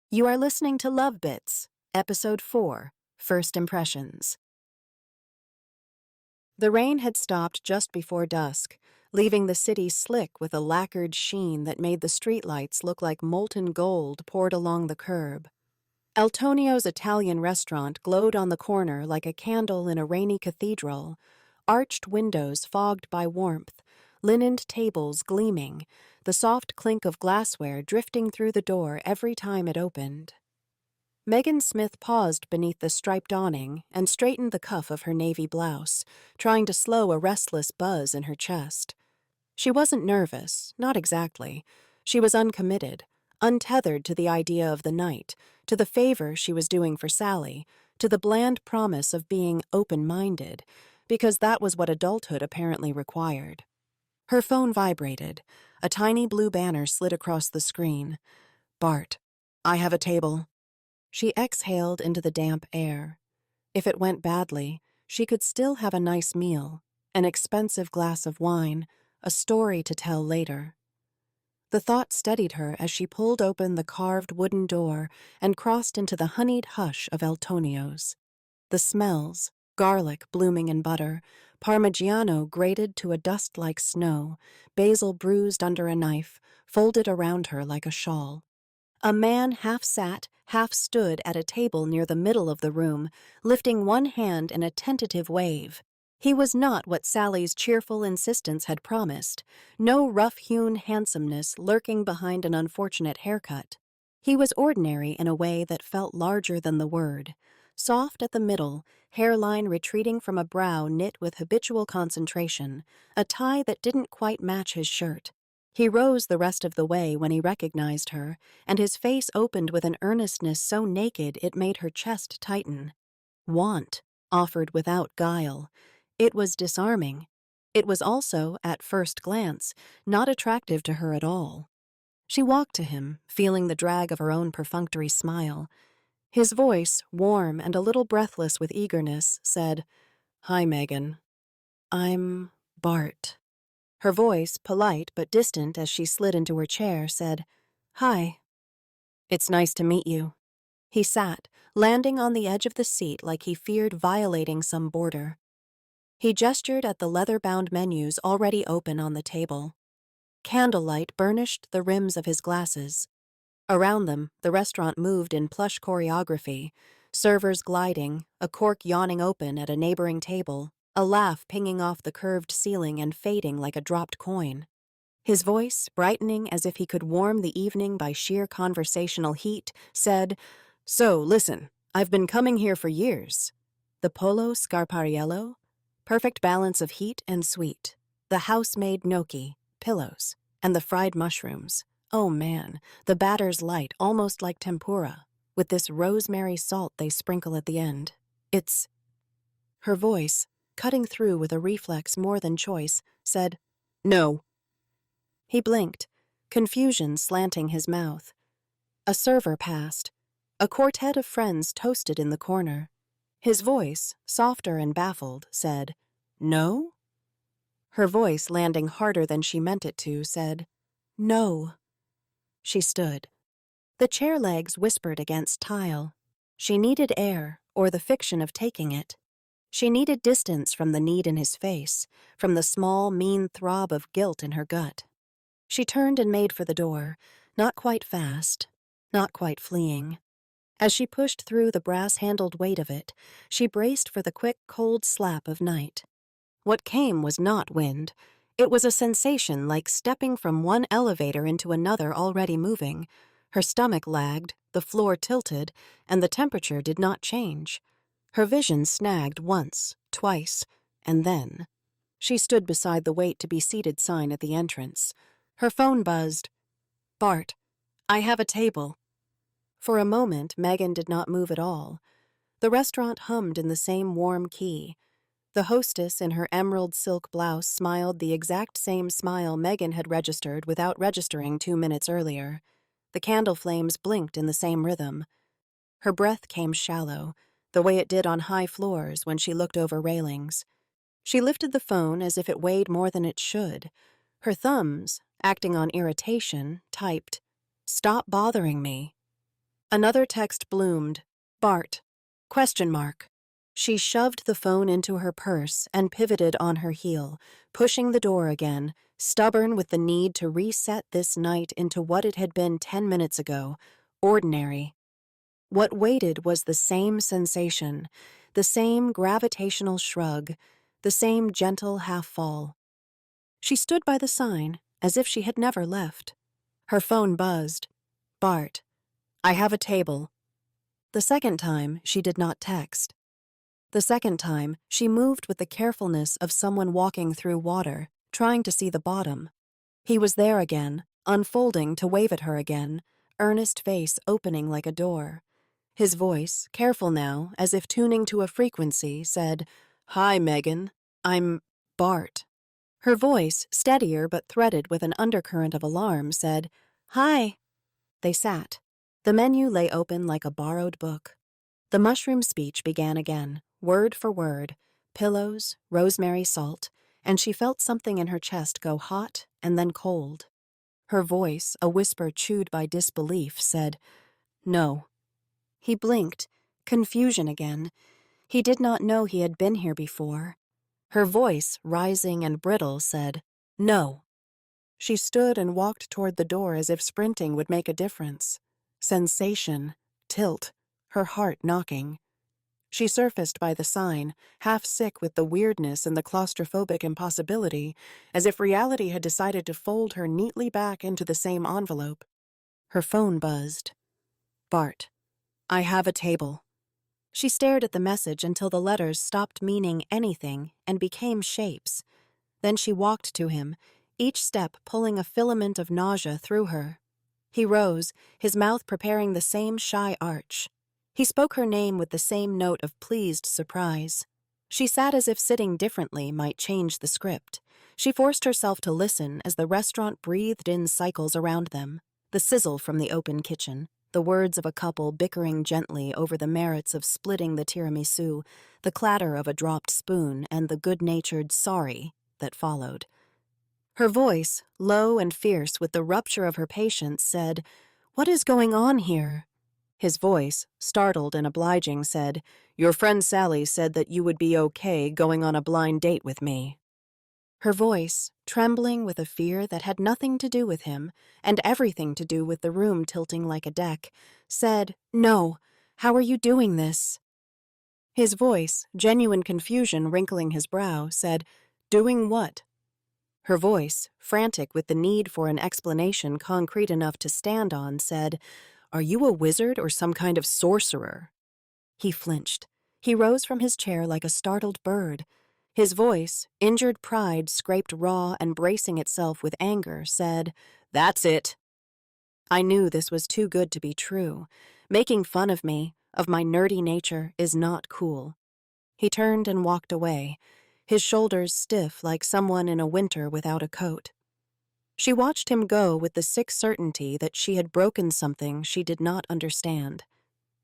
You are listening to Love Bits, Episode 4, First Impressions. The rain had stopped just before dusk, leaving the city slick with a lacquered sheen that made the streetlights look like molten gold poured along the curb. Eltonio's Italian restaurant glowed on the corner like a candle in a rainy cathedral, arched windows fogged by warmth, linened tables gleaming, the soft clink of glassware drifting through the door every time it opened. Megan Smith paused beneath the striped awning and straightened the cuff of her navy blouse, trying to slow a restless buzz in her chest. She wasn't nervous, not exactly. She was uncommitted, untethered to the idea of the night, to the favor she was doing for Sally, to the bland promise of being open-minded, because that was what adulthood apparently required. Her phone vibrated. A tiny blue banner slid across the screen. Bart, I have a table. She exhaled into the damp air. If it went badly, she could still have a nice meal, an expensive glass of wine, a story to tell later. The thought steadied her as she pulled open the carved wooden door and crossed into the honeyed hush of Eltonio's. The smells, garlic blooming in butter, Parmigiano grated to a dust like snow, basil bruised under a knife, folded around her like a shawl. A man half sat, half stood at a table near the middle of the room, lifting one hand in a tentative wave. He was not what Sally's cheerful insistence had promised, no rough-hewn handsomeness lurking behind an unfortunate haircut. He was ordinary in a way that felt larger than the word, soft at the middle, hairline retreating from a brow knit with habitual concentration, a tie that didn't quite match his shirt. He rose the rest of the way when he recognized her, and his face opened with an earnestness so naked it made her chest tighten. Want, offered without guile. It was disarming. It was also, at first glance, not attractive to her at all. She walked to him, feeling the drag of her own perfunctory smile. His voice, warm and a little breathless with eagerness, said, "Hi, Megan. I'm Bart." Her voice, polite but distant as she slid into her chair, said, "Hi. It's nice to meet you." He sat, landing on the edge of the seat like he feared violating some border. He gestured at the leather-bound menus already open on the table. Candlelight burnished the rims of his glasses. Around them, the restaurant moved in plush choreography, servers gliding, a cork yawning open at a neighboring table, a laugh pinging off the curved ceiling and fading like a dropped coin. His voice, brightening as if he could warm the evening by sheer conversational heat, said, "So, listen, I've been coming here for years. The Polo Scarpariello? Perfect balance of heat and sweet. The house-made gnocchi, pillows, and the fried mushrooms. Oh man, the batter's light, almost like tempura, with this rosemary salt they sprinkle at the end. It's—" Her voice, cutting through with a reflex more than choice, said, "No." He blinked, confusion slanting his mouth. A server passed. A quartet of friends toasted in the corner. His voice, softer and baffled, said, "No?" Her voice, landing harder than she meant it to, said, "No." She stood. The chair legs whispered against tile. She needed air, or the fiction of taking it. She needed distance from the need in his face, from the small, mean throb of guilt in her gut. She turned and made for the door, not quite fast, not quite fleeing. As she pushed through the brass-handled weight of it, she braced for the quick, cold slap of night. What came was not wind. It was a sensation like stepping from one elevator into another already moving. Her stomach lagged, the floor tilted, and the temperature did not change. Her vision snagged once, twice, and then. She stood beside the wait to be seated sign at the entrance. Her phone buzzed. "Bart, I have a table." For a moment, Megan did not move at all. The restaurant hummed in the same warm key. The hostess in her emerald silk blouse smiled the exact same smile Megan had registered without registering 2 minutes earlier. The candle flames blinked in the same rhythm. Her breath came shallow, the way it did on high floors when she looked over railings. She lifted the phone as if it weighed more than it should. Her thumbs, acting on irritation, typed, "Stop bothering me." Another text bloomed. Bart. Question mark. She shoved the phone into her purse and pivoted on her heel, pushing the door again, stubborn with the need to reset this night into what it had been 10 minutes ago, ordinary. What waited was the same sensation, the same gravitational shrug, the same gentle half-fall. She stood by the sign, as if she had never left. Her phone buzzed. Bart. I have a table. The second time, she did not text. The second time, she moved with the carefulness of someone walking through water, trying to see the bottom. He was there again, unfolding to wave at her again, earnest face opening like a door. His voice, careful now, as if tuning to a frequency, said, Hi, Megan. I'm Bart. Her voice, steadier but threaded with an undercurrent of alarm, said, Hi. They sat. The menu lay open like a borrowed book. The mushroom speech began again, word for word, pillows, rosemary salt, and she felt something in her chest go hot and then cold. Her voice, a whisper chewed by disbelief, said, No. He blinked, confusion again. He did not know he had been here before. Her voice, rising and brittle, said, No. She stood and walked toward the door as if sprinting would make a difference. Sensation, tilt, her heart knocking. She surfaced by the sign, half sick with the weirdness and the claustrophobic impossibility, as if reality had decided to fold her neatly back into the same envelope. Her phone buzzed. Bart. I have a table. She stared at the message until the letters stopped meaning anything and became shapes. Then she walked to him, each step pulling a filament of nausea through her. He rose, his mouth preparing the same shy arch. He spoke her name with the same note of pleased surprise. She sat as if sitting differently might change the script. She forced herself to listen as the restaurant breathed in cycles around them, the sizzle from the open kitchen, the words of a couple bickering gently over the merits of splitting the tiramisu, the clatter of a dropped spoon, and the good-natured sorry that followed. Her voice, low and fierce with the rupture of her patience, said, What is going on here? His voice, startled and obliging, said, Your friend Sally said that you would be okay going on a blind date with me. Her voice, trembling with a fear that had nothing to do with him, and everything to do with the room tilting like a deck, said, No, how are you doing this? His voice, genuine confusion wrinkling his brow, said, Doing what? Her voice, frantic with the need for an explanation concrete enough to stand on, said, Are you a wizard or some kind of sorcerer? He flinched. He rose from his chair like a startled bird. His voice, injured pride scraped raw and bracing itself with anger, said, That's it. I knew this was too good to be true. Making fun of me, of my nerdy nature, is not cool. He turned and walked away, his shoulders stiff like someone in a winter without a coat. She watched him go with the sick certainty that she had broken something she did not understand.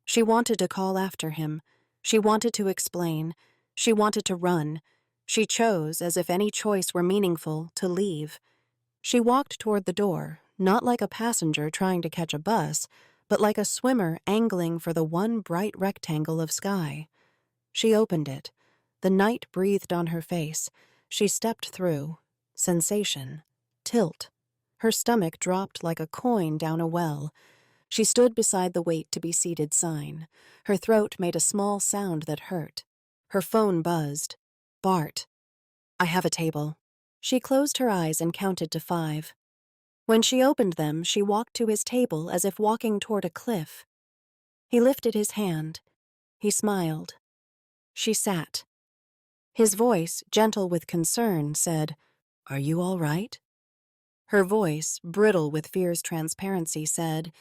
She wanted to call after him. She wanted to explain. She wanted to run. She chose, as if any choice were meaningful, to leave. She walked toward the door, not like a passenger trying to catch a bus, but like a swimmer angling for the one bright rectangle of sky. She opened it. The night breathed on her face. She stepped through. Sensation. Tilt. Her stomach dropped like a coin down a well. She stood beside the wait-to-be-seated sign. Her throat made a small sound that hurt. Her phone buzzed. Bart. I have a table. She closed her eyes and counted to 5. When she opened them, she walked to his table as if walking toward a cliff. He lifted his hand. He smiled. She sat. His voice, gentle with concern, said, Are you all right? Her voice, brittle with fear's transparency, said,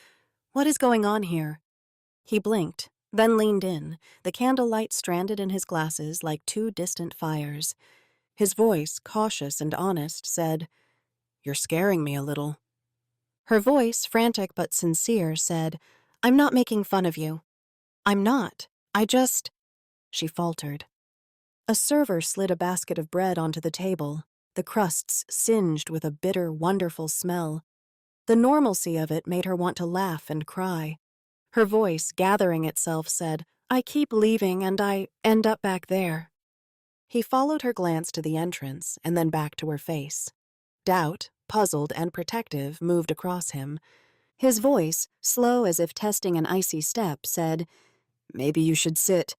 What is going on here? He blinked, then leaned in, the candlelight stranded in his glasses like 2 distant fires. His voice, cautious and honest, said, You're scaring me a little. Her voice, frantic but sincere, said, I'm not making fun of you. I'm not. I just... She faltered. A server slid a basket of bread onto the table, the crusts singed with a bitter, wonderful smell. The normalcy of it made her want to laugh and cry. Her voice, gathering itself, said, "I keep leaving and I end up back there." He followed her glance to the entrance and then back to her face. Doubt, puzzled and protective, moved across him. His voice, slow as if testing an icy step, said, "Maybe you should sit.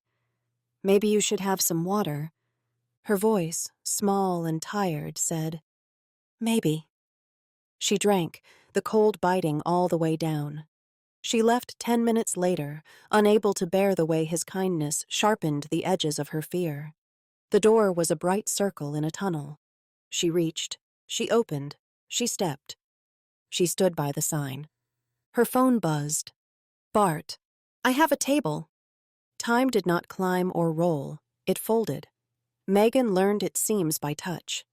Maybe you should have some water." Her voice, small and tired, said, "Maybe." She drank, the cold biting all the way down. She left 10 minutes later, unable to bear the way his kindness sharpened the edges of her fear. The door was a bright circle in a tunnel. She reached, she opened, she stepped. She stood by the sign. Her phone buzzed. "Bart, I have a table." Time did not climb or roll. It folded. Megan learned its seams by touch.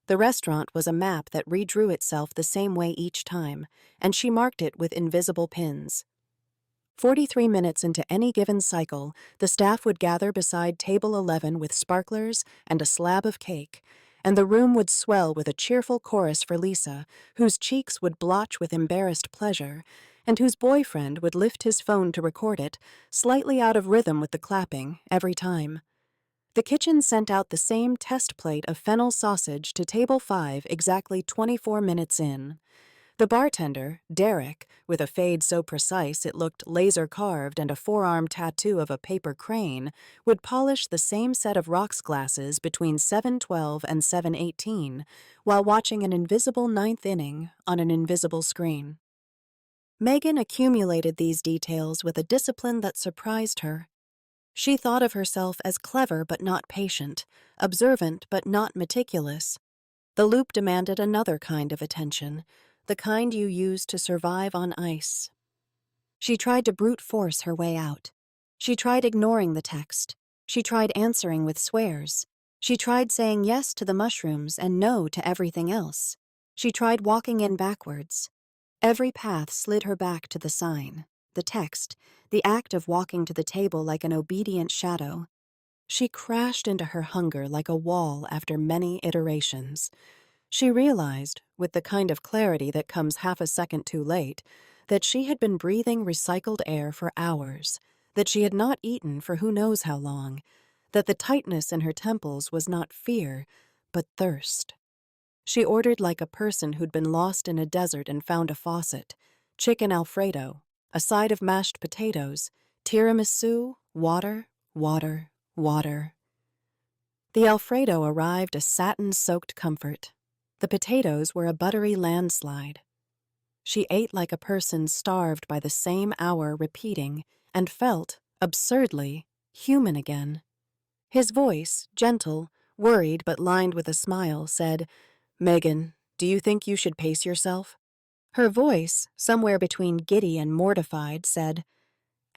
The restaurant was a map that redrew itself the same way each time, and she marked it with invisible pins. 43 minutes into any given cycle, the staff would gather beside table 11 with sparklers and a slab of cake, and the room would swell with a cheerful chorus for Lisa, whose cheeks would blotch with embarrassed pleasure, and whose boyfriend would lift his phone to record it, slightly out of rhythm with the clapping, every time. The kitchen sent out the same test plate of fennel sausage to table 5 exactly 24 minutes in. The bartender, Derek, with a fade so precise it looked laser-carved and a forearm tattoo of a paper crane, would polish the same set of rocks glasses between 7:12 and 7:18 while watching an invisible ninth inning on an invisible screen. Megan accumulated these details with a discipline that surprised her. She thought of herself as clever but not patient, observant but not meticulous. The loop demanded another kind of attention, the kind you use to survive on ice. She tried to brute force her way out. She tried ignoring the text. She tried answering with swears. She tried saying yes to the mushrooms and no to everything else. She tried walking in backwards. Every path slid her back to the sign, the text, the act of walking to the table like an obedient shadow. She crashed into her hunger like a wall after many iterations. She realized, with the kind of clarity that comes half a second too late, that she had been breathing recycled air for hours, that she had not eaten for who knows how long, that the tightness in her temples was not fear, but thirst. She ordered like a person who'd been lost in a desert and found a faucet: chicken Alfredo, a side of mashed potatoes, tiramisu, water, water, water. The Alfredo arrived a satin-soaked comfort. The potatoes were a buttery landslide. She ate like a person starved by the same hour repeating and felt, absurdly, human again. His voice, gentle, worried but lined with a smile, said, "Megan, do you think you should pace yourself?" Her voice, somewhere between giddy and mortified, said,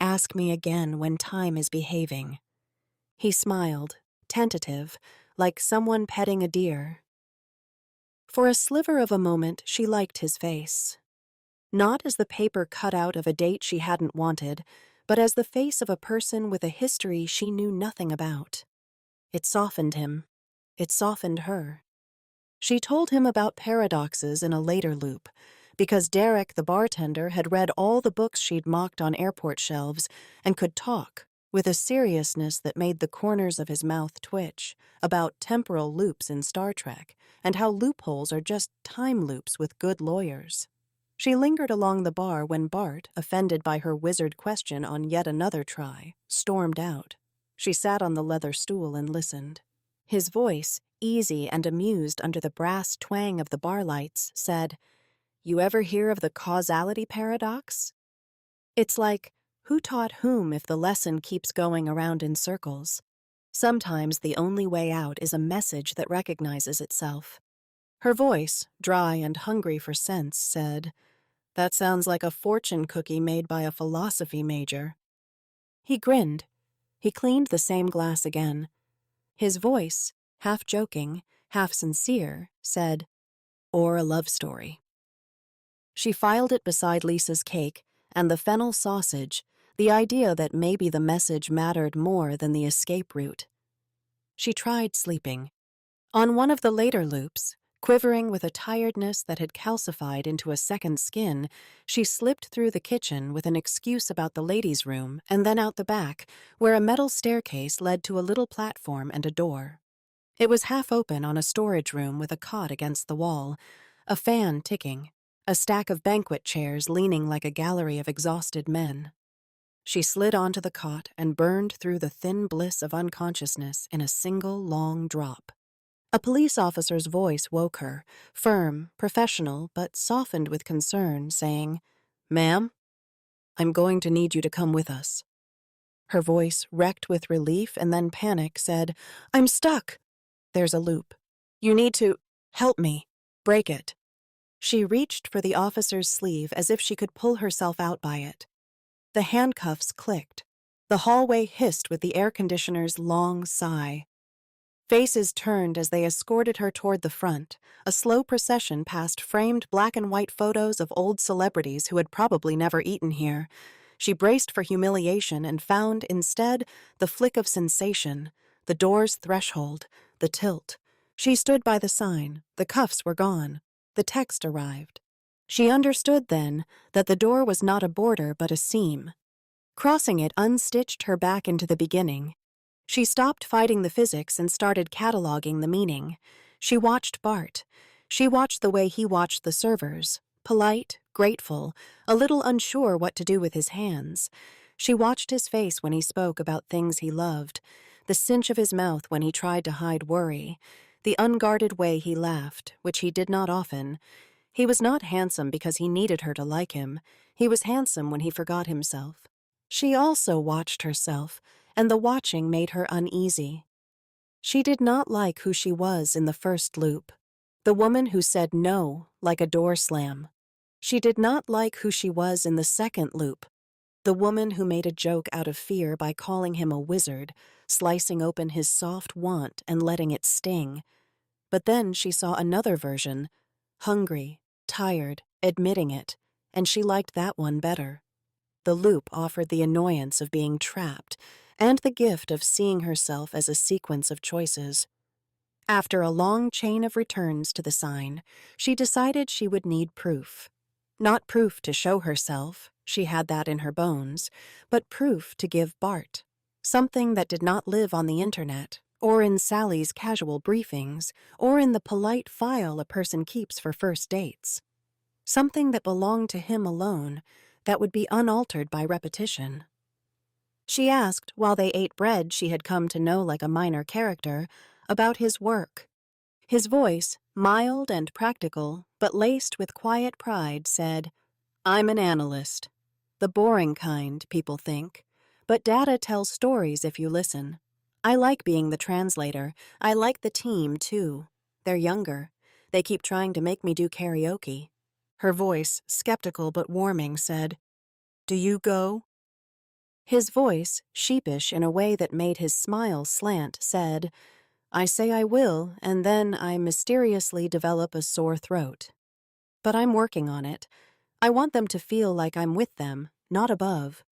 "Ask me again when time is behaving." He smiled, tentative, like someone petting a deer. For a sliver of a moment, she liked his face. Not as the paper cutout of a date she hadn't wanted, but as the face of a person with a history she knew nothing about. It softened him. It softened her. She told him about paradoxes in a later loop, because Derek, the bartender, had read all the books she'd mocked on airport shelves and could talk, with a seriousness that made the corners of his mouth twitch, about temporal loops in Star Trek and how loopholes are just time loops with good lawyers. She lingered along the bar when Bart, offended by her wizard question on yet another try, stormed out. She sat on the leather stool and listened. His voice, easy and amused under the brass twang of the bar lights, said, "You ever hear of the causality paradox? It's like, who taught whom if the lesson keeps going around in circles? Sometimes the only way out is a message that recognizes itself." Her voice, dry and hungry for sense, said, "That sounds like a fortune cookie made by a philosophy major." He grinned. He cleaned the same glass again. His voice, half joking, half sincere, said, "Or a love story." She filed it beside Lisa's cake and the fennel sausage, the idea that maybe the message mattered more than the escape route. She tried sleeping. On one of the later loops, Quivering with a tiredness that had calcified into a second skin, she slipped through the kitchen with an excuse about the ladies' room and then out the back, where a metal staircase led to a little platform and a door. It was half open on a storage room with a cot against the wall, a fan ticking, a stack of banquet chairs leaning like a gallery of exhausted men. She slid onto the cot and burned through the thin bliss of unconsciousness in a single long drop. A police officer's voice woke her, firm, professional, but softened with concern, saying, "Ma'am, I'm going to need you to come with us." Her voice, wrecked with relief and then panic, said, "I'm stuck." "There's a loop. You need to help me. Break it." She reached for the officer's sleeve as if she could pull herself out by it. The handcuffs clicked. The hallway hissed with the air conditioner's long sigh. Faces turned as they escorted her toward the front, a slow procession past framed black and white photos of old celebrities who had probably never eaten here. She braced for humiliation and found, instead, the flick of sensation, the door's threshold, the tilt. She stood by the sign. The cuffs were gone. The text arrived. She understood then that the door was not a border but a seam. Crossing it unstitched her back into the beginning. She stopped fighting the physics and started cataloging the meaning. She watched Bart. She watched the way he watched the servers, polite, grateful, a little unsure what to do with his hands. She watched his face when he spoke about things he loved, the cinch of his mouth when he tried to hide worry, the unguarded way he laughed, which he did not often. He was not handsome because he needed her to like him. He was handsome when he forgot himself. She also watched herself, and the watching made her uneasy. She did not like who she was in the first loop, the woman who said no like a door slam. She did not like who she was in the second loop, the woman who made a joke out of fear by calling him a wizard, slicing open his soft want and letting it sting. But then she saw another version, hungry, tired, admitting it, and she liked that one better. The loop offered the annoyance of being trapped and the gift of seeing herself as a sequence of choices. After a long chain of returns to the sign, she decided she would need proof. Not proof to show herself, she had that in her bones, but proof to give Bart. Something that did not live on the internet, or in Sally's casual briefings, or in the polite file a person keeps for first dates. Something that belonged to him alone, that would be unaltered by repetition. She asked, while they ate bread she had come to know like a minor character, about his work. His voice, mild and practical, but laced with quiet pride, said, "I'm an analyst. The boring kind, people think. But data tells stories if you listen. I like being the translator. I like the team, too. They're younger. They keep trying to make me do karaoke." Her voice, skeptical but warming, said, "Do you go?" His voice, sheepish in a way that made his smile slant, said, "I say I will, and then I mysteriously develop a sore throat. But I'm working on it. I want them to feel like I'm with them, not above."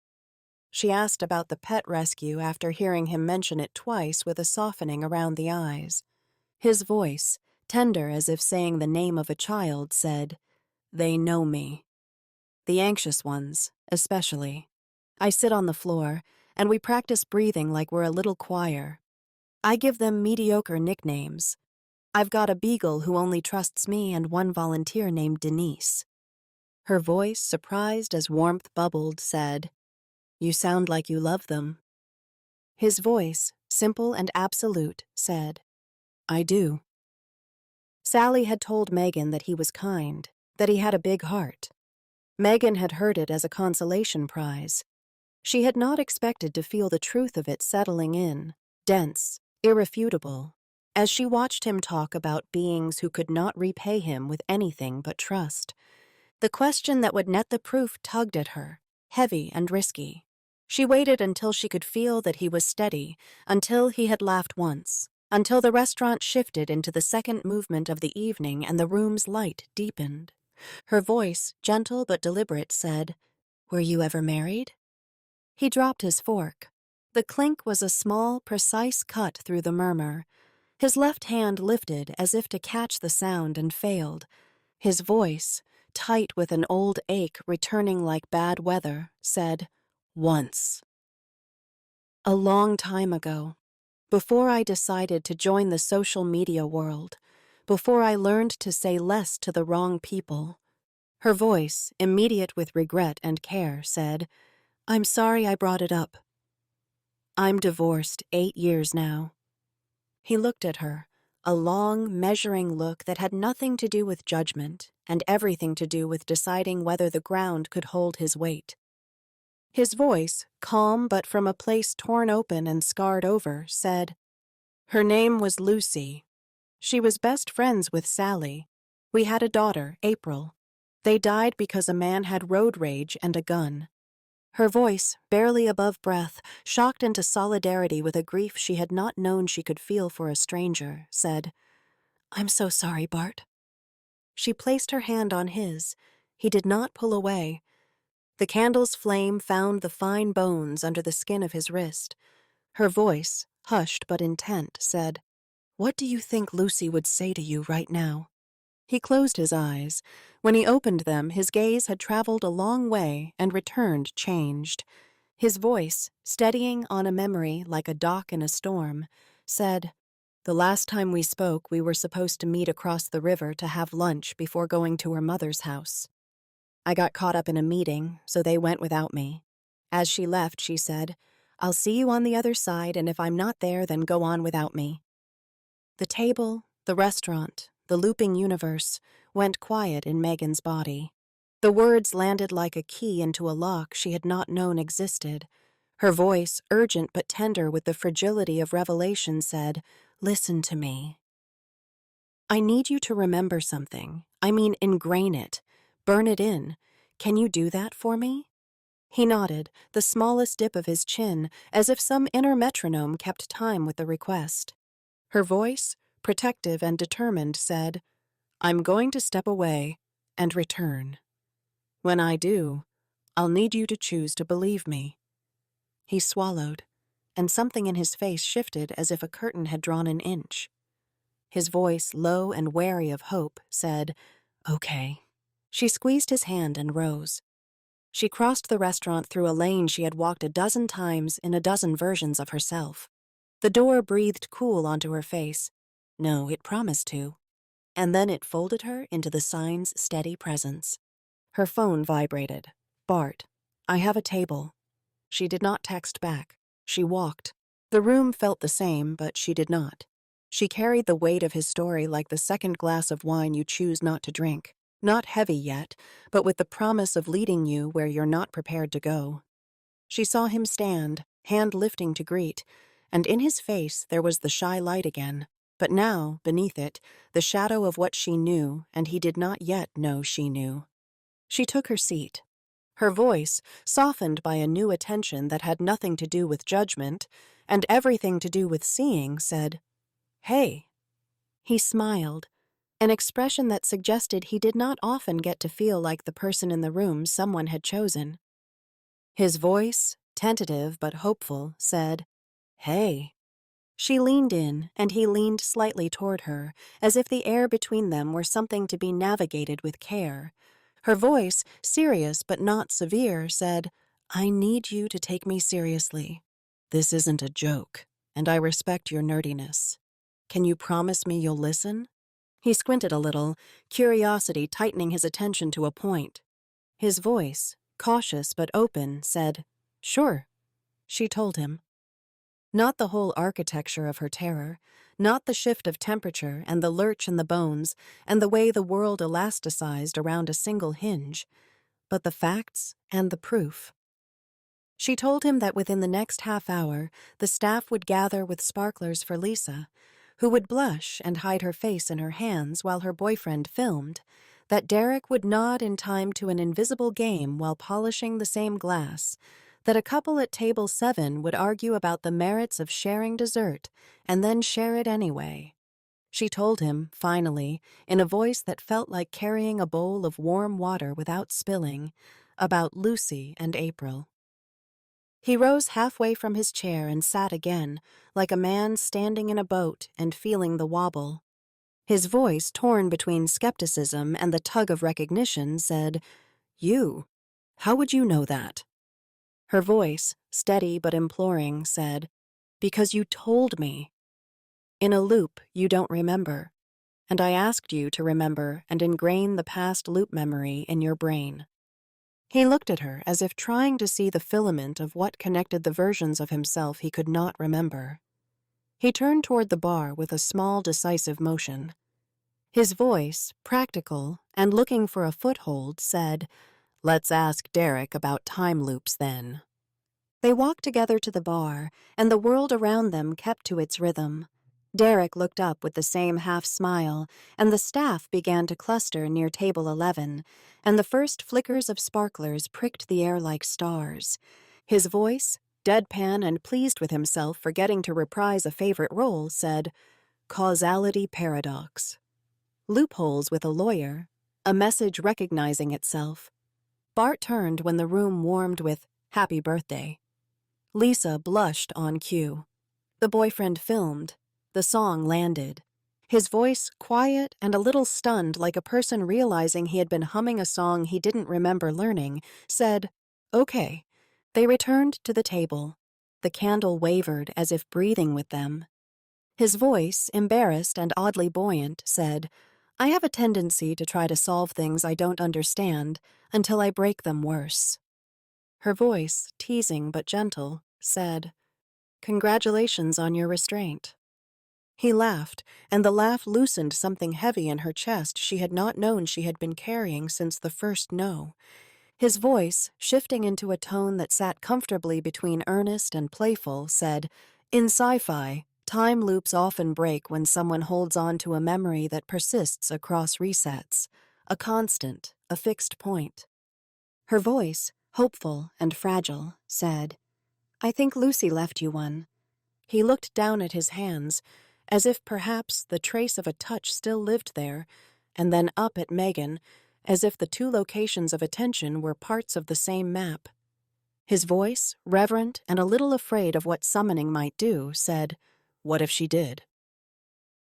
She asked about the pet rescue after hearing him mention it twice with a softening around the eyes. His voice, tender as if saying the name of a child, said, "They know me. The anxious ones, especially. I sit on the floor, and we practice breathing like we're a little choir. I give them mediocre nicknames. I've got a beagle who only trusts me and one volunteer named Denise." Her voice, surprised as warmth bubbled, said, "You sound like you love them." His voice, simple and absolute, said, "I do." Sally had told Megan that he was kind, that he had a big heart. Megan had heard it as a consolation prize. She had not expected to feel the truth of it settling in, dense, irrefutable, as she watched him talk about beings who could not repay him with anything but trust. The question that would net the proof tugged at her, heavy and risky. She waited until she could feel that he was steady, until he had laughed once, until the restaurant shifted into the second movement of the evening and the room's light deepened. Her voice, gentle but deliberate, said, "Were you ever married?" He dropped his fork. The clink was a small, precise cut through the murmur. His left hand lifted as if to catch the sound and failed. His voice, tight with an old ache returning like bad weather, said, "Once." A long time ago, before I decided to join the social media world, before I learned to say less to the wrong people. Her voice, immediate with regret and care, said, "I'm sorry I brought it up. I'm divorced 8 years now." He looked at her, a long, measuring look that had nothing to do with judgment and everything to do with deciding whether the ground could hold his weight. His voice, calm but from a place torn open and scarred over, said, "Her name was Lucy. She was best friends with Sally. We had a daughter, April. They died because a man had road rage and a gun." Her voice, barely above breath, shocked into solidarity with a grief she had not known she could feel for a stranger, said, "I'm so sorry, Bart." She placed her hand on his. He did not pull away. The candle's flame found the fine bones under the skin of his wrist. Her voice, hushed but intent, said, "What do you think Lucy would say to you right now?" He closed his eyes. When he opened them, his gaze had traveled a long way and returned changed. His voice, steadying on a memory like a dock in a storm, said, "The last time we spoke, we were supposed to meet across the river to have lunch before going to her mother's house. I got caught up in a meeting, so they went without me. As she left, she said, 'I'll see you on the other side, and if I'm not there, then go on without me.'" The table, the restaurant, the looping universe went quiet in Megan's body. The words landed like a key into a lock she had not known existed. Her voice, urgent but tender with the fragility of revelation, said, "Listen to me. I need you to remember something. I mean, ingrain it. Burn it in. Can you do that for me?" He nodded, the smallest dip of his chin, as if some inner metronome kept time with the request. Her voice, protective and determined, said, "I'm going to step away and return. When I do, I'll need you to choose to believe me." He swallowed, and something in his face shifted as if a curtain had drawn an inch. His voice, low and wary of hope, said, "Okay." She squeezed his hand and rose. She crossed the restaurant through a lane she had walked a dozen times in a dozen versions of herself. The door breathed cool onto her face. No, it promised to. And then it folded her into the sign's steady presence. Her phone vibrated. "Bart, I have a table." She did not text back. She walked. The room felt the same, but she did not. She carried the weight of his story like the second glass of wine you choose not to drink. Not heavy yet, but with the promise of leading you where you're not prepared to go. She saw him stand, hand lifting to greet, and in his face there was the shy light again. But now, beneath it, the shadow of what she knew, and he did not yet know she knew. She took her seat. Her voice, softened by a new attention that had nothing to do with judgment and everything to do with seeing, said, "Hey." He smiled, an expression that suggested he did not often get to feel like the person in the room someone had chosen. His voice, tentative but hopeful, said, "Hey." She leaned in, and he leaned slightly toward her, as if the air between them were something to be navigated with care. Her voice, serious but not severe, said, "I need you to take me seriously. This isn't a joke, and I respect your nerdiness. Can you promise me you'll listen?" He squinted a little, curiosity tightening his attention to a point. His voice, cautious but open, said, "Sure." She told him. Not the whole architecture of her terror, not the shift of temperature and the lurch in the bones and the way the world elasticized around a single hinge, but the facts and the proof. She told him that within the next half hour, the staff would gather with sparklers for Lisa, who would blush and hide her face in her hands while her boyfriend filmed, that Derek would nod in time to an invisible game while polishing the same glass, that a couple at table 7 would argue about the merits of sharing dessert and then share it anyway. She told him, finally, in a voice that felt like carrying a bowl of warm water without spilling, about Lucy and April. He rose halfway from his chair and sat again, like a man standing in a boat and feeling the wobble. His voice, torn between skepticism and the tug of recognition, said, "You? How would you know that?" Her voice, steady but imploring, said, "Because you told me. In a loop you don't remember, and I asked you to remember and ingrain the past loop memory in your brain." He looked at her as if trying to see the filament of what connected the versions of himself he could not remember. He turned toward the bar with a small, decisive motion. His voice, practical and looking for a foothold, said, "Let's ask Derek about time loops, then." They walked together to the bar, and the world around them kept to its rhythm. Derek looked up with the same half-smile, and the staff began to cluster near table 11, and the first flickers of sparklers pricked the air like stars. His voice, deadpan and pleased with himself for getting to reprise a favorite role, said, "Causality paradox. Loopholes with a lawyer, a message recognizing itself." Bart turned when the room warmed with "Happy Birthday." Lisa blushed on cue. The boyfriend filmed. The song landed. His voice, quiet and a little stunned like a person realizing he had been humming a song he didn't remember learning, said, "Okay." They returned to the table. The candle wavered as if breathing with them. His voice, embarrassed and oddly buoyant, said, "I have a tendency to try to solve things I don't understand until I break them worse." Her voice, teasing but gentle, said, "Congratulations on your restraint." He laughed, and the laugh loosened something heavy in her chest she had not known she had been carrying since the first no. His voice, shifting into a tone that sat comfortably between earnest and playful, said, "In sci-fi, time loops often break when someone holds on to a memory that persists across resets, a constant, a fixed point." Her voice, hopeful and fragile, said, "I think Lucy left you one." He looked down at his hands, as if perhaps the trace of a touch still lived there, and then up at Megan, as if the two locations of attention were parts of the same map. His voice, reverent and a little afraid of what summoning might do, said, "What if she did?"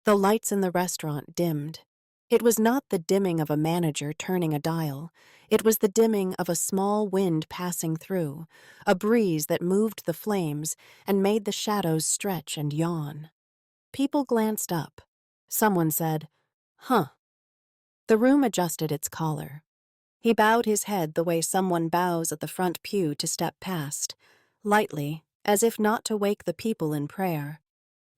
The lights in the restaurant dimmed. It was not the dimming of a manager turning a dial. It was the dimming of a small wind passing through, a breeze that moved the flames and made the shadows stretch and yawn. People glanced up. Someone said, "Huh." The room adjusted its collar. He bowed his head the way someone bows at the front pew to step past, lightly, as if not to wake the people in prayer.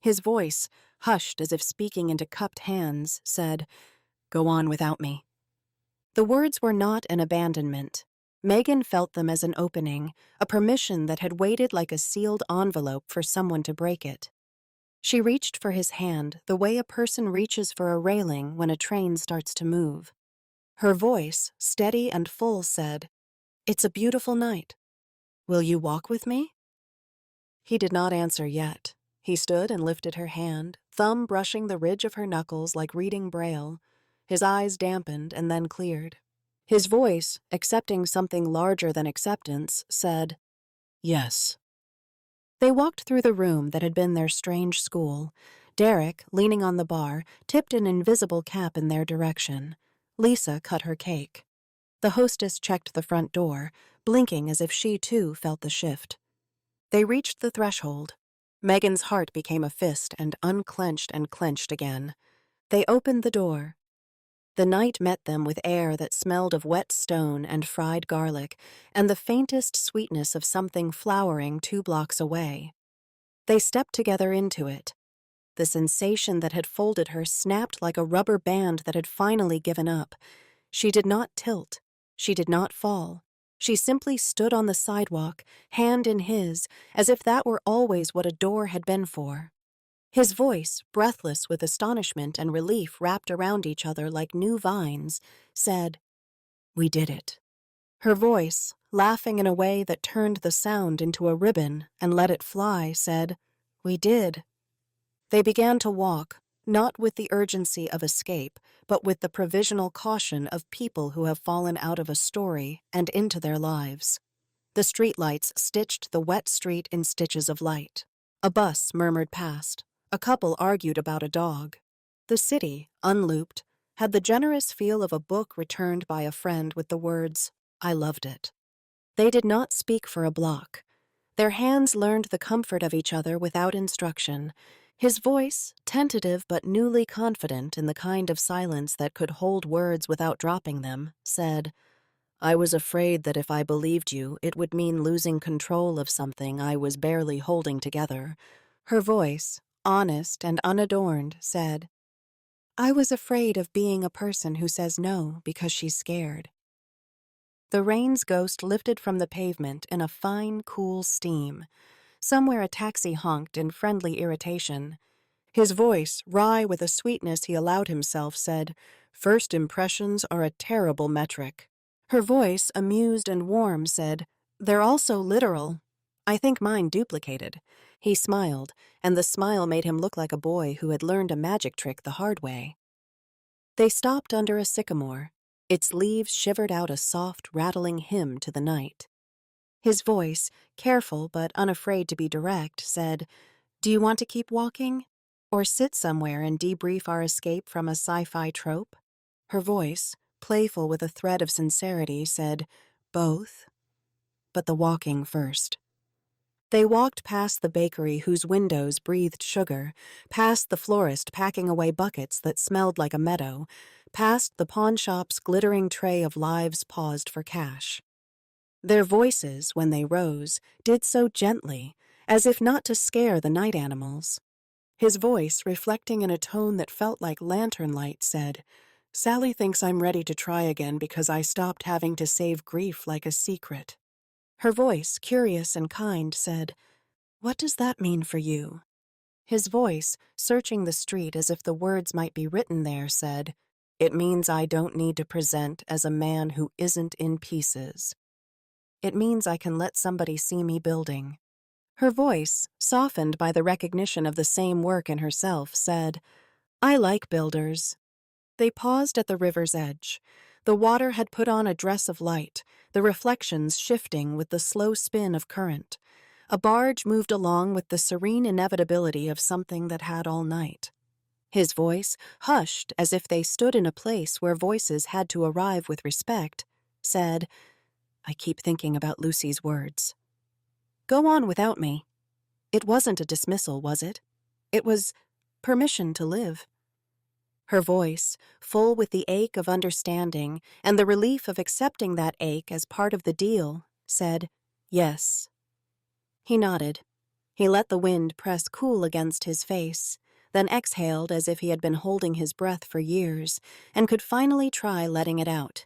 His voice, hushed as if speaking into cupped hands, said, "Go on without me." The words were not an abandonment. Megan felt them as an opening, a permission that had waited like a sealed envelope for someone to break it. She reached for his hand the way a person reaches for a railing when a train starts to move. Her voice, steady and full, said, "It's a beautiful night. Will you walk with me?" He did not answer yet. He stood and lifted her hand, thumb brushing the ridge of her knuckles like reading Braille. His eyes dampened and then cleared. His voice, accepting something larger than acceptance, said, "Yes." They walked through the room that had been their strange school. Derek, leaning on the bar, tipped an invisible cap in their direction. Lisa cut her cake. The hostess checked the front door, blinking as if she too felt the shift. They reached the threshold. Megan's heart became a fist and unclenched and clenched again. They opened the door. The night met them with air that smelled of wet stone and fried garlic, and the faintest sweetness of something flowering 2 blocks away. They stepped together into it. The sensation that had folded her snapped like a rubber band that had finally given up. She did not tilt. She did not fall. She simply stood on the sidewalk, hand in his, as if that were always what a door had been for. His voice, breathless with astonishment and relief wrapped around each other like new vines, said, "We did it." Her voice, laughing in a way that turned the sound into a ribbon and let it fly, said, "We did." They began to walk, not with the urgency of escape, but with the provisional caution of people who have fallen out of a story and into their lives. The streetlights stitched the wet street in stitches of light. A bus murmured past. A couple argued about a dog. The city, unlooped, had the generous feel of a book returned by a friend with the words, "I loved it." They did not speak for a block. Their hands learned the comfort of each other without instruction. His voice, tentative but newly confident in the kind of silence that could hold words without dropping them, said, "I was afraid that if I believed you, it would mean losing control of something I was barely holding together." Her voice, honest and unadorned, said, "I was afraid of being a person who says no because she's scared." The rain's ghost lifted from the pavement in a fine, cool steam. Somewhere a taxi honked in friendly irritation. His voice, wry with a sweetness he allowed himself, said, "First impressions are a terrible metric." Her voice, amused and warm, said, "They're also literal. I think mine duplicated." He smiled, and the smile made him look like a boy who had learned a magic trick the hard way. They stopped under a sycamore. Its leaves shivered out a soft, rattling hymn to the night. His voice, careful but unafraid to be direct, said, "Do you want to keep walking? Or sit somewhere and debrief our escape from a sci-fi trope?" Her voice, playful with a thread of sincerity, said, "Both, but the walking first." They walked past the bakery whose windows breathed sugar, past the florist packing away buckets that smelled like a meadow, past the pawnshop's glittering tray of lives paused for cash. Their voices, when they rose, did so gently, as if not to scare the night animals. His voice, reflecting in a tone that felt like lantern light, said, "Sally thinks I'm ready to try again because I stopped having to save grief like a secret." Her voice, curious and kind, said, "What does that mean for you?" His voice, searching the street as if the words might be written there, said, "It means I don't need to present as a man who isn't in pieces. It means I can let somebody see me building." Her voice, softened by the recognition of the same work in herself, said, "I like builders." They paused at the river's edge. The water had put on a dress of light, the reflections shifting with the slow spin of current. A barge moved along with the serene inevitability of something that had all night. His voice, hushed as if they stood in a place where voices had to arrive with respect, said, "I keep thinking about Lucy's words. Go on without me." It wasn't a dismissal, was it? It was permission to live. Her voice, full with the ache of understanding and the relief of accepting that ache as part of the deal, said, "Yes." He nodded. He let the wind press cool against his face, then exhaled as if he had been holding his breath for years and could finally try letting it out.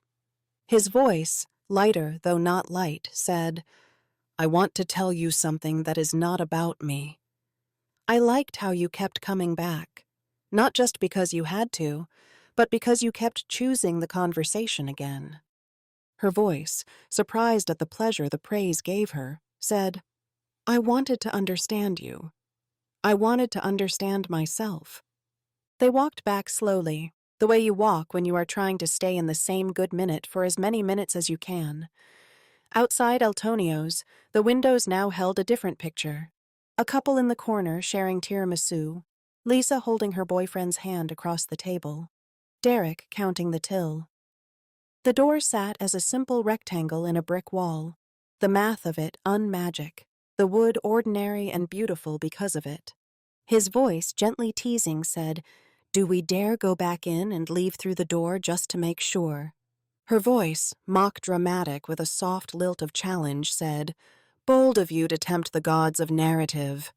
His voice, lighter though not light, said, "I want to tell you something that is not about me. I liked how you kept coming back, not just because you had to, but because you kept choosing the conversation again." Her voice, surprised at the pleasure the praise gave her, said, "I wanted to understand you. I wanted to understand myself." They walked back slowly, the way you walk when you are trying to stay in the same good minute for as many minutes as you can. Outside Eltonio's, the windows now held a different picture. A couple in the corner sharing tiramisu, Lisa holding her boyfriend's hand across the table, Derek counting the till. The door sat as a simple rectangle in a brick wall, the math of it unmagic, the wood ordinary and beautiful because of it. His voice, gently teasing, said, "Do we dare go back in and leave through the door just to make sure?" Her voice, mock dramatic with a soft lilt of challenge, said, "Bold of you to tempt the gods of narrative."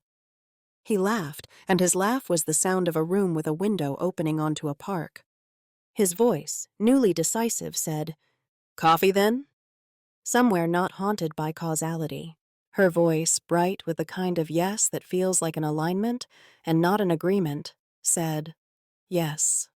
He laughed, and his laugh was the sound of a room with a window opening onto a park. His voice, newly decisive, said, "Coffee then?" Somewhere not haunted by causality. Her voice, bright with the kind of yes that feels like an alignment and not an agreement, said, "Yes."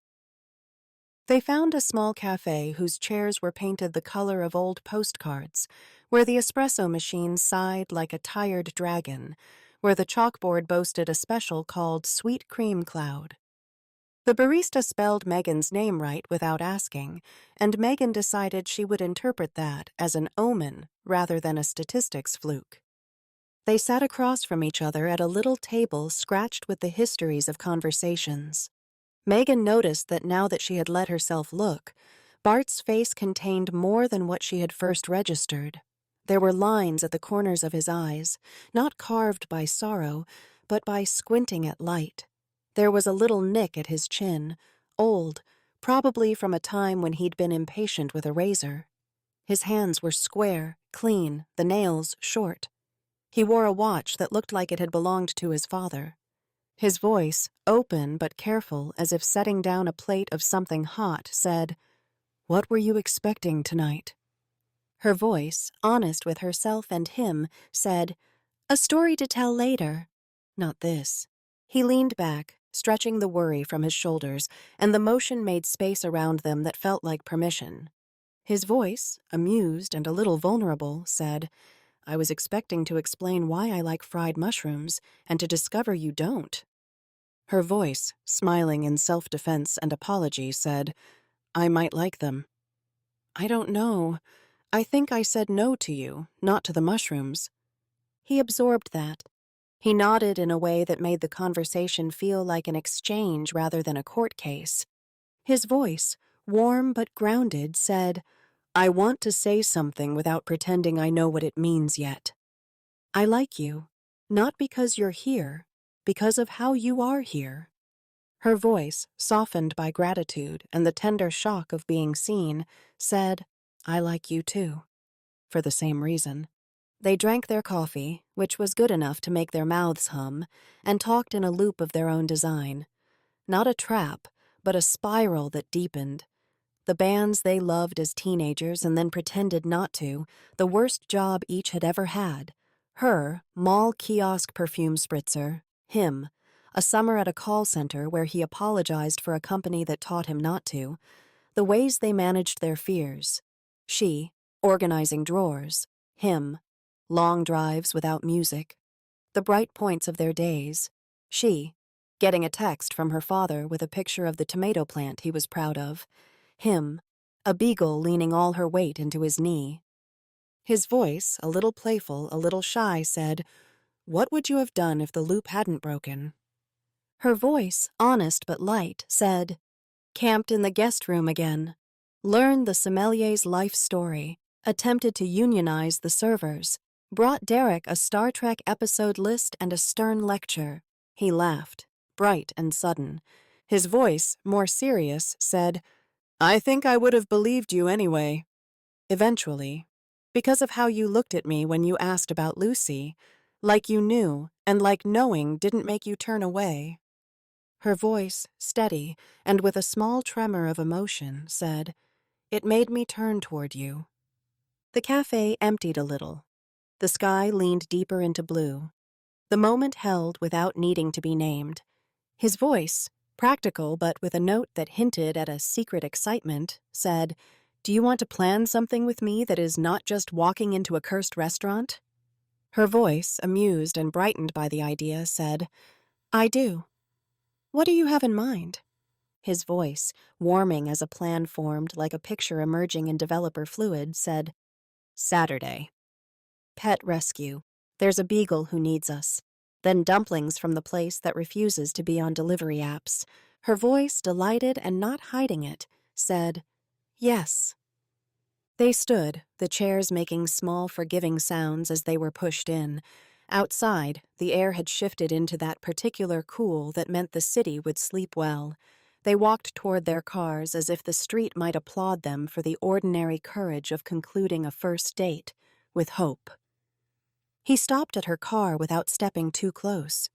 They found a small cafe whose chairs were painted the color of old postcards, where the espresso machine sighed like a tired dragon, where the chalkboard boasted a special called Sweet Cream Cloud. The barista spelled Megan's name right without asking, and Megan decided she would interpret that as an omen rather than a statistics fluke. They sat across from each other at a little table scratched with the histories of conversations. Megan noticed that now that she had let herself look, Bart's face contained more than what she had first registered. There were lines at the corners of his eyes, not carved by sorrow, but by squinting at light. There was a little nick at his chin, old, probably from a time when he'd been impatient with a razor. His hands were square, clean, the nails short. He wore a watch that looked like it had belonged to his father. His voice, open but careful as if setting down a plate of something hot, said, "What were you expecting tonight?" Her voice, honest with herself and him, said, "A story to tell later." Not this. He leaned back, stretching the worry from his shoulders, and the motion made space around them that felt like permission. His voice, amused and a little vulnerable, said, "I was expecting to explain why I like fried mushrooms, and to discover you don't." Her voice, smiling in self-defense and apology, said, "I might like them." "I don't know. I think I said no to you, not to the mushrooms." He absorbed that. He nodded in a way that made the conversation feel like an exchange rather than a court case. His voice, warm but grounded, said, "I want to say something without pretending I know what it means yet. I like you, not because you're here, because of how you are here." Her voice, softened by gratitude and the tender shock of being seen, said, "I like you too," for the same reason. They drank their coffee, which was good enough to make their mouths hum, and talked in a loop of their own design. Not a trap, but a spiral that deepened. The bands they loved as teenagers and then pretended not to, the worst job each had ever had. Her, mall kiosk perfume spritzer. Him, a summer at a call center where he apologized for a company that taught him not to. The ways they managed their fears. She, organizing drawers. Him, long drives without music. The bright points of their days. She, getting a text from her father with a picture of the tomato plant he was proud of. Him, a beagle leaning all her weight into his knee. His voice, a little playful, a little shy, said, "What would you have done if the loop hadn't broken?" Her voice, honest but light, said, "Camped in the guest room again. Learned the sommelier's life story. Attempted to unionize the servers. Brought Derek a Star Trek episode list and a stern lecture." He laughed, bright and sudden. His voice, more serious, said, "I think I would have believed you anyway. Eventually. Because of how you looked at me when you asked about Lucy. Like you knew, and like knowing didn't make you turn away." Her voice, steady, and with a small tremor of emotion, said, "It made me turn toward you." The cafe emptied a little. The sky leaned deeper into blue. The moment held without needing to be named. His voice, practical but with a note that hinted at a secret excitement, said, "Do you want to plan something with me that is not just walking into a cursed restaurant?" Her voice, amused and brightened by the idea, said, "I do. What do you have in mind?" His voice, warming as a plan formed like a picture emerging in developer fluid, said, "Saturday. Pet rescue. There's a beagle who needs us. Then dumplings from the place that refuses to be on delivery apps." Her voice, delighted and not hiding it, said, "Yes." They stood, the chairs making small, forgiving sounds as they were pushed in. Outside, the air had shifted into that particular cool that meant the city would sleep well. They walked toward their cars as if the street might applaud them for the ordinary courage of concluding a first date with hope. He stopped at her car without stepping too close.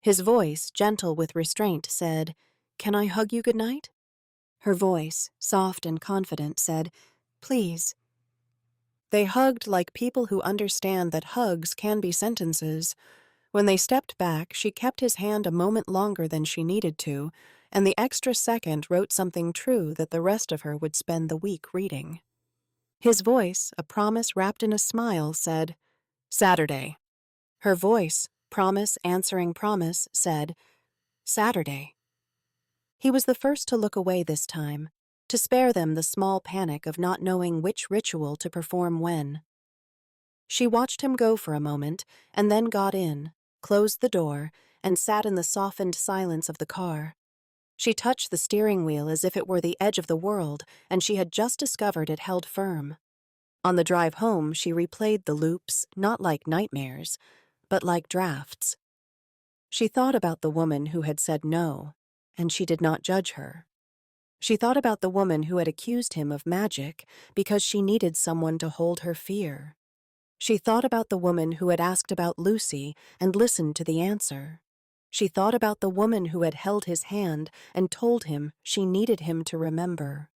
His voice, gentle with restraint, said, "Can I hug you goodnight?" Her voice, soft and confident, said, "Please." They hugged like people who understand that hugs can be sentences. When they stepped back, she kept his hand a moment longer than she needed to, and the extra second wrote something true that the rest of her would spend the week reading. His voice, a promise wrapped in a smile, said, "Saturday." Her voice, promise answering promise, said, "Saturday." He was the first to look away this time, to spare them the small panic of not knowing which ritual to perform when. She watched him go for a moment, and then got in, closed the door, and sat in the softened silence of the car. She touched the steering wheel as if it were the edge of the world, and she had just discovered it held firm. On the drive home, she replayed the loops, not like nightmares, but like drafts. She thought about the woman who had said no, and she did not judge her. She thought about the woman who had accused him of magic because she needed someone to hold her fear. She thought about the woman who had asked about Lucy and listened to the answer. She thought about the woman who had held his hand and told him she needed him to remember.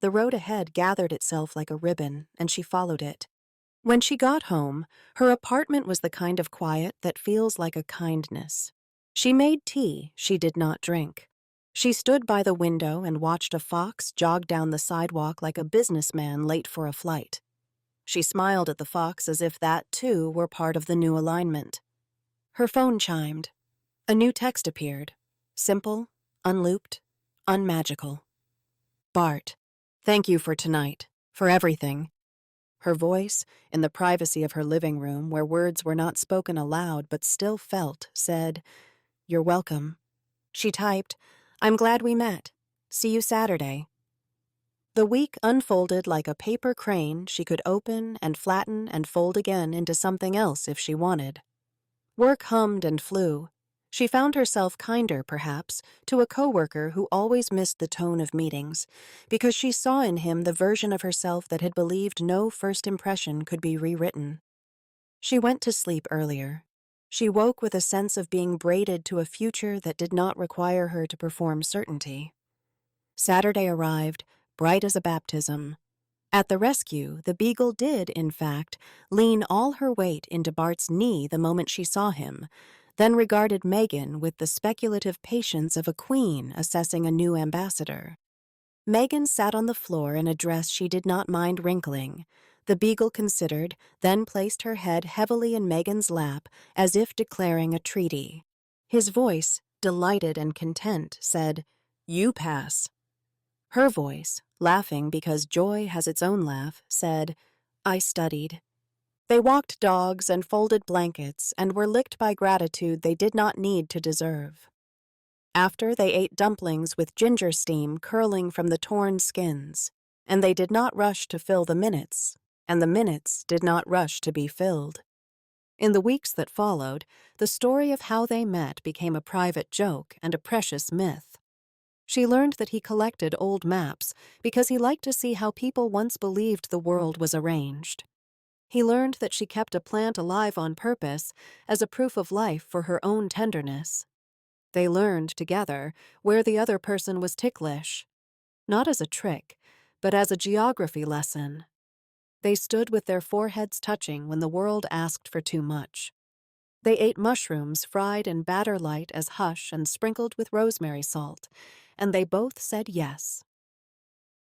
The road ahead gathered itself like a ribbon, and she followed it. When she got home, her apartment was the kind of quiet that feels like a kindness. She made tea she did not drink. She stood by the window and watched a fox jog down the sidewalk like a businessman late for a flight. She smiled at the fox as if that, too, were part of the new alignment. Her phone chimed. A new text appeared. Simple, unlooped, unmagical. Bart, thank you for tonight, for everything. Her voice, in the privacy of her living room where words were not spoken aloud but still felt, said, "You're welcome." She typed, "I'm glad we met. See you Saturday." The week unfolded like a paper crane she could open and flatten and fold again into something else if she wanted. Work hummed and flew. She found herself kinder, perhaps, to a coworker who always missed the tone of meetings, because she saw in him the version of herself that had believed no first impression could be rewritten. She went to sleep earlier. She woke with a sense of being braided to a future that did not require her to perform certainty. Saturday arrived, bright as a baptism. At the rescue, the beagle did, in fact, lean all her weight into Bart's knee the moment she saw him, then regarded Megan with the speculative patience of a queen assessing a new ambassador. Megan sat on the floor in a dress she did not mind wrinkling. The beagle considered, then placed her head heavily in Megan's lap as if declaring a treaty. His voice, delighted and content, said, "You pass." Her voice, laughing because joy has its own laugh, said, "I studied." They walked dogs and folded blankets and were licked by gratitude they did not need to deserve. After, they ate dumplings with ginger steam curling from the torn skins, and they did not rush to fill the minutes, and the minutes did not rush to be filled. In the weeks that followed, the story of how they met became a private joke and a precious myth. She learned that he collected old maps because he liked to see how people once believed the world was arranged. He learned that she kept a plant alive on purpose as a proof of life for her own tenderness. They learned, together, where the other person was ticklish. Not as a trick, but as a geography lesson. They stood with their foreheads touching when the world asked for too much. They ate mushrooms fried in batter light as hush and sprinkled with rosemary salt, and they both said yes.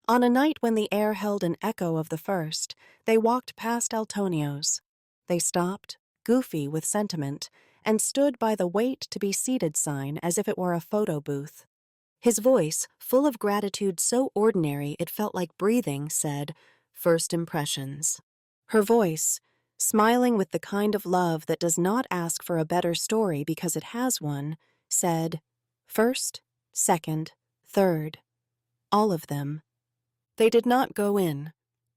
On a night when the air held an echo of the first, they walked past Altonio's. They stopped, goofy with sentiment, and stood by the "wait to be seated" sign as if it were a photo booth. His voice, full of gratitude so ordinary it felt like breathing, said, "First impressions." Her voice, smiling with the kind of love that does not ask for a better story because it has one, said, "First, second, third, all of them." They did not go in.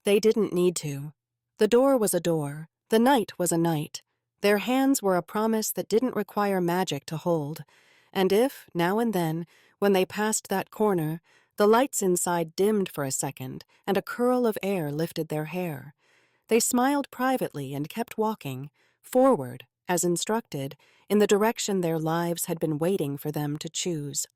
They didn't need to. The door was a door. The night was a night. Their hands were a promise that didn't require magic to hold. And if, now and then, when they passed that corner, the lights inside dimmed for a second and a curl of air lifted their hair, they smiled privately and kept walking, forward, as instructed, in the direction their lives had been waiting for them to choose.